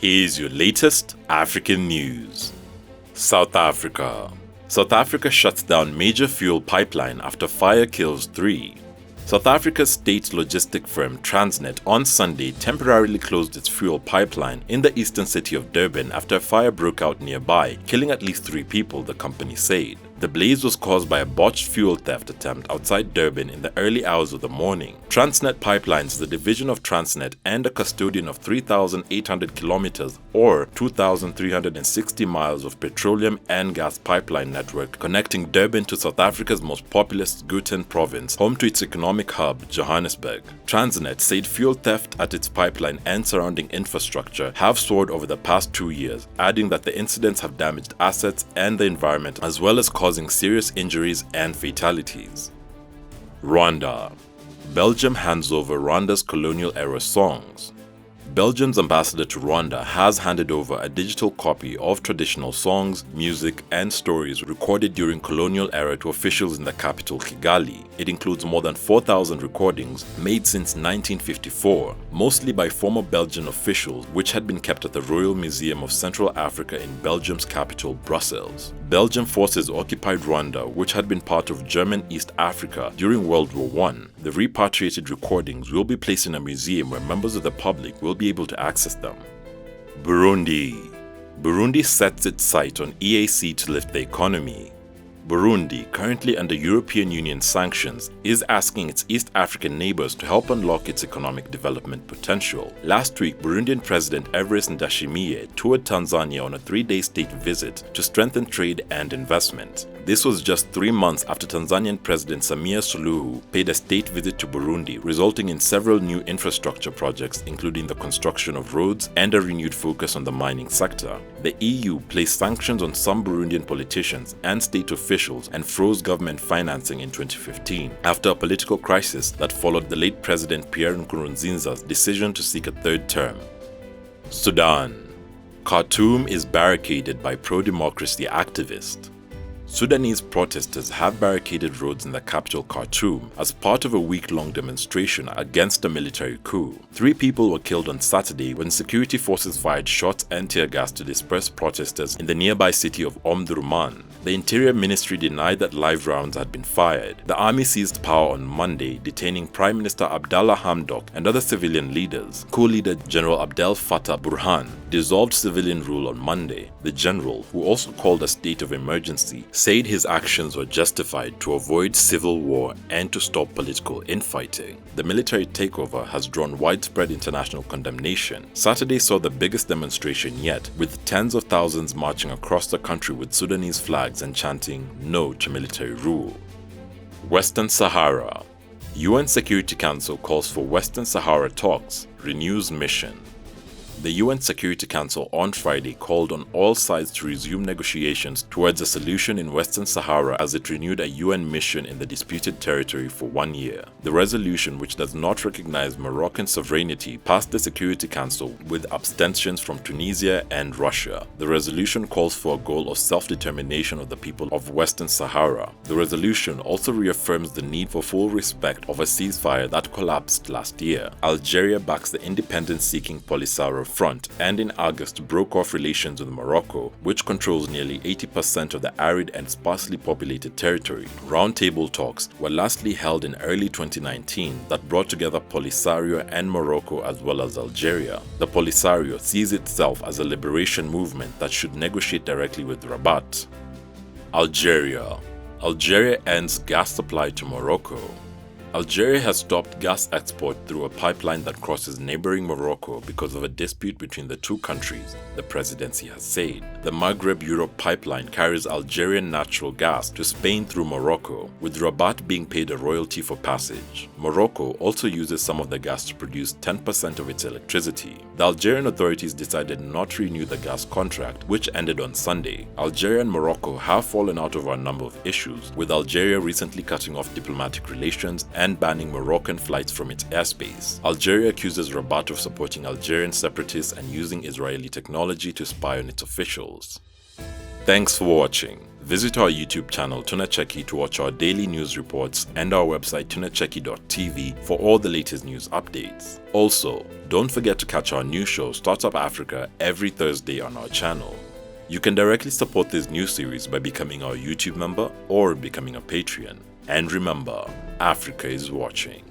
Here's your latest African news. South Africa. South Africa shuts down major fuel pipeline after fire kills 3. South Africa's state logistic firm Transnet on Sunday temporarily closed its fuel pipeline in the eastern city of Durban after a fire broke out nearby, killing at least 3 people, the company said. The blaze was caused by a botched fuel theft attempt outside Durban in the early hours of the morning. Transnet Pipelines is a division of Transnet and a custodian of 3,800 kilometers or 2,360 miles of petroleum and gas pipeline network connecting Durban to South Africa's most populous Gauteng province, home to its economic hub, Johannesburg. Transnet said fuel theft at its pipeline and surrounding infrastructure have soared over the past 2 years, adding that the incidents have damaged assets and the environment as well as causing serious injuries and fatalities. Rwanda. Belgium hands over Rwanda's colonial-era songs. Belgium's ambassador to Rwanda has handed over a digital copy of traditional songs, music, and stories recorded during colonial era to officials in the capital Kigali. It includes more than 4,000 recordings made since 1954, mostly by former Belgian officials, which had been kept at the Royal Museum of Central Africa in Belgium's capital, Brussels. Belgian forces occupied Rwanda, which had been part of German East Africa during World War I. The repatriated recordings will be placed in a museum where members of the public will be able to access them. Burundi. Burundi sets its sight on EAC to lift the economy. Burundi, currently under European Union sanctions, is asking its East African neighbors to help unlock its economic development potential. Last week, Burundian President Evariste Ndayishimiye toured Tanzania on a 3-day state visit to strengthen trade and investment. This was just 3 months after Tanzanian President Samia Suluhu paid a state visit to Burundi, resulting in several new infrastructure projects, including the construction of roads and a renewed focus on the mining sector. The EU placed sanctions on some Burundian politicians and state officials and froze government financing in 2015, after a political crisis that followed the late President Pierre Nkurunziza's decision to seek a 3rd term. Sudan. Khartoum is barricaded by pro-democracy activists. Sudanese protesters have barricaded roads in the capital Khartoum as part of a week-long demonstration against a military coup. 3 people were killed on Saturday when security forces fired shots and tear gas to disperse protesters in the nearby city of Omdurman. The Interior Ministry denied that live rounds had been fired. The army seized power on Monday, detaining Prime Minister Abdallah Hamdok and other civilian leaders. Coup leader General Abdel Fattah Burhan dissolved civilian rule on Monday. The general, who also called a state of emergency, said his actions were justified to avoid civil war and to stop political infighting. The military takeover has drawn widespread international condemnation. Saturday saw the biggest demonstration yet, with tens of thousands marching across the country with Sudanese flags and chanting "No to military rule." Western Sahara. UN Security Council calls for Western Sahara talks, renews mission. The UN Security Council on Friday called on all sides to resume negotiations towards a solution in Western Sahara as it renewed a UN mission in the disputed territory for 1 year. The resolution, which does not recognize Moroccan sovereignty, passed the Security Council with abstentions from Tunisia and Russia. The resolution calls for a goal of self-determination of the people of Western Sahara. The resolution also reaffirms the need for full respect of a ceasefire that collapsed last year. Algeria backs the independence-seeking Polisario Front and in August broke off relations with Morocco, which controls nearly 80% of the arid and sparsely populated territory. Roundtable talks were lastly held in early 2019 that brought together Polisario and Morocco as well as Algeria. The Polisario sees itself as a liberation movement that should negotiate directly with Rabat. Algeria. Algeria ends gas supply to Morocco. Algeria has stopped gas export through a pipeline that crosses neighboring Morocco because of a dispute between the 2 countries, the presidency has said. The Maghreb-Europe pipeline carries Algerian natural gas to Spain through Morocco, with Rabat being paid a royalty for passage. Morocco also uses some of the gas to produce 10% of its electricity. The Algerian authorities decided not to renew the gas contract, which ended on Sunday. Algeria and Morocco have fallen out over a number of issues, with Algeria recently cutting off diplomatic relations and banning Moroccan flights from its airspace. Algeria accuses Rabat of supporting Algerian separatists and using Israeli technology to spy on its officials. Thanks for watching. Visit our YouTube channel Tunacheki to watch our daily news reports and our website tunacheki.tv for all the latest news updates. Also, don't forget to catch our new show Startup Africa every Thursday on our channel. You can directly support this new series by becoming our YouTube member or becoming a Patreon. And remember, Africa is watching.